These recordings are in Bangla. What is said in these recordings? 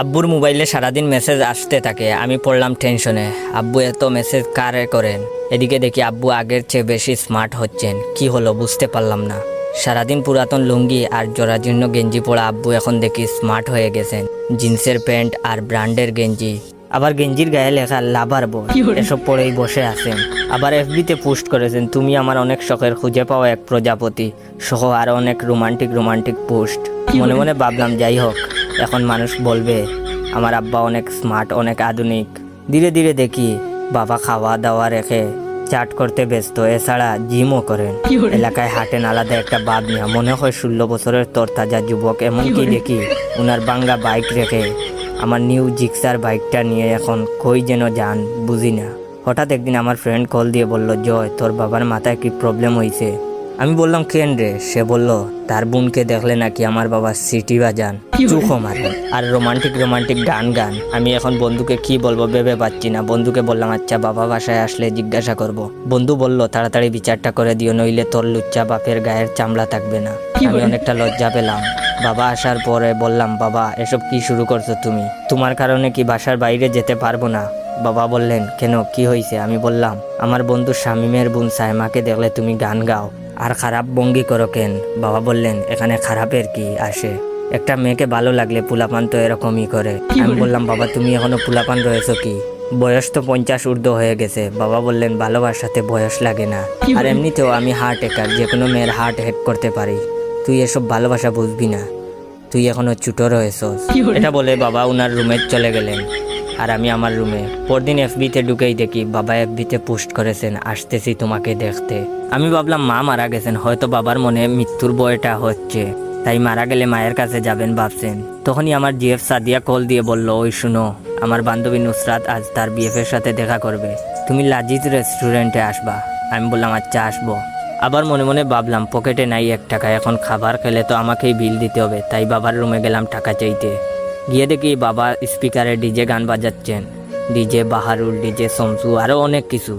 আব্বুর মোবাইলে সারাদিন মেসেজ আসতে থাকে, আমি পড়লাম টেনশনে। আব্বু এত মেসেজ কারে করেন? এদিকে দেখি আব্বু আগের চেয়ে বেশি স্মার্ট হচ্ছেন। কি হলো বুঝতে পারলাম না। সারাদিন পুরাতন লুঙ্গি আর জরাজীর্ণ গেঞ্জি পরা আব্বু এখন দেখি স্মার্ট হয়ে গেছেন। জিন্সের প্যান্ট আর ব্র্যান্ডের গেঞ্জি, আবার গেঞ্জির গায়ে লেখা লাভার বয়, এসব পরেই বসে আছেন। আবার এফবিতে পোস্ট করেছেন, তুমি আমার অনেক শখের খুঁজে পাওয়া এক প্রজাপতি সহ আরো অনেক রোমান্টিক পোস্ট। মনে মনে ভাবলাম যাই হোক, এখন মানুষ বলবে আমার আব্বা অনেক স্মার্ট, অনেক আধুনিক। ধীরে ধীরে দেখি বাবা খাওয়া দাওয়া রেখে চাট করতে ব্যস্ত, এছাড়া জিমও করেন। এলাকায় হাঁটেন আলাদা একটা ভাব নিয়ে, মনে হয় 16 বছরের তরতাজা যুবক। এমনকি দেখি উনার বাঙ্গা বাইক রেখে আমার নিউ জিক্সার বাইকটা নিয়ে এখন কই যেন যান বুঝি না। হঠাৎ একদিন আমার ফ্রেন্ড কল দিয়ে বলল, জয় তোর বাবার মাথায় কি প্রবলেম হয়েছে? আমি বললাম কেন রে? সে বলল তার বোনকে দেখলে নাকি আমার বাবা সিটি বাজান, চুখো মারেন আর রোমান্টিক গান। আমি এখন বন্ধুকে কি বলবো ভেবে পাচ্ছি না। বন্ধুকে বললাম আচ্ছা বাবা বাসায় আসলে জিজ্ঞাসা করব। বন্ধু বলল তাড়াতাড়ি বিচারটা করে দিও, নইলে তোর লুচ্চা বাপের গায়ের চামড়া থাকবে না। আমি অনেকটা লজ্জা পেলাম। বাবা আসার পরে বললাম, বাবা এসব কি শুরু করছো তুমি? তোমার কারণে কি বাসার বাইরে যেতে পারবো না? বাবা বললেন কেন, কি হয়েছে? আমি বললাম আমার বন্ধু শামিমের বোন সাইমাকে দেখলে তুমি গান গাও আর খারাপ ভঙ্গি করো কেন? বাবা বললেন এখানে খারাপের কি আসে? একটা মেয়েকে ভালো লাগলে পুলাপান তো এরকমই করে। আমি বললাম বাবা তুমি এখনো পুলাপান রয়েছো কি? বয়স তো 50 ঊর্ধ্ব হয়ে গেছে। বাবা বললেন ভালোবাসাতে বয়স লাগে না, আর এমনিতেও আমি হার্ট হ্যাকার, যে কোনো মেয়ের হার্ট হ্যাক করতে পারি। তুই এসব ভালোবাসা বুঝবি না, তুই এখনো ছোট রয়েছস। এটা বলে বাবা উনার রুমে চলে গেলেন আর আমি আমার রুমে। পরদিন এফবিতে ঢুকেই দেখি বাবা এফবিতে পোস্ট করেছেন, আসতেছি তোমাকে দেখতে। আমি ভাবলাম মা মারা গেছেন, হয়তো বাবার মনে মৃত্যুর ভয়টা হচ্ছে, তাই মারা গেলে মায়ের কাছে যাবেন ভাবছেন। তখনই আমার জিএফ সাদিয়া কল দিয়ে বলল, ওই শুনো, আমার বান্ধবী নুসরাত আজ তার বিএফের সাথে দেখা করবে, তুমি লাজিজ রেস্টুরেন্টে আসবা। আমি বললাম আচ্ছা আসবো। আবার মনে মনে ভাবলাম পকেটে নাই 1 টাকা, এখন খাবার খেলে তো আমাকেই বিল দিতে হবে, তাই বাবার রুমে গেলাম টাকা চাইতে। গিয়ে দেখি বাবা স্পিকারে ডিজে গান বাজাচ্ছেন, ডিজে বাহারুল, ডিজে শমসু, আরো অনেক কিছু,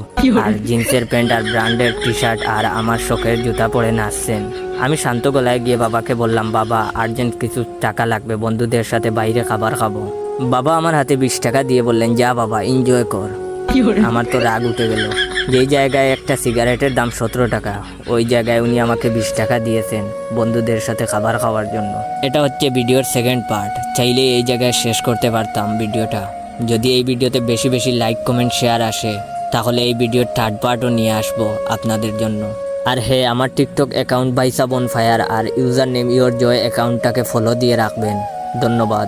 আর জিন্সের প্যান্ট আর ব্র্যান্ডের টি শার্ট আর আমার শখের জুতা পরে নাচছেন। আমি শান্ত গলায় গিয়ে বাবাকে বললাম, বাবা আর্জেন্ট কিছু টাকা লাগবে, বন্ধুদের সাথে বাইরে খাবার খাবো। বাবা আমার হাতে 20 টাকা দিয়ে বললেন, যা বাবা এনজয় কর। আমার তো রাগ উঠে গেল। যেই জায়গায় একটা সিগারেটের দাম 17 টাকা, ওই জায়গায় উনি আমাকে 20 টাকা দিয়েছেন বন্ধুদের সাথে খাবার খাওয়ার জন্য। এটা হচ্ছে ভিডিওর সেকেন্ড পার্ট। চাইলে এই জায়গায় শেষ করতে পারতাম ভিডিওটা। যদি এই ভিডিওতে বেশি বেশি লাইক কমেন্ট শেয়ার আসে, তাহলে এই ভিডিওর থার্ড পার্টও নিয়ে আসবো আপনাদের জন্য। আর হ্যাঁ, আমার টিকটক অ্যাকাউন্ট বাইসা বনফায়ার আর ইউজার নেম ইয়োর জয় অ্যাকাউন্টটাকে ফলো দিয়ে রাখবেন। ধন্যবাদ।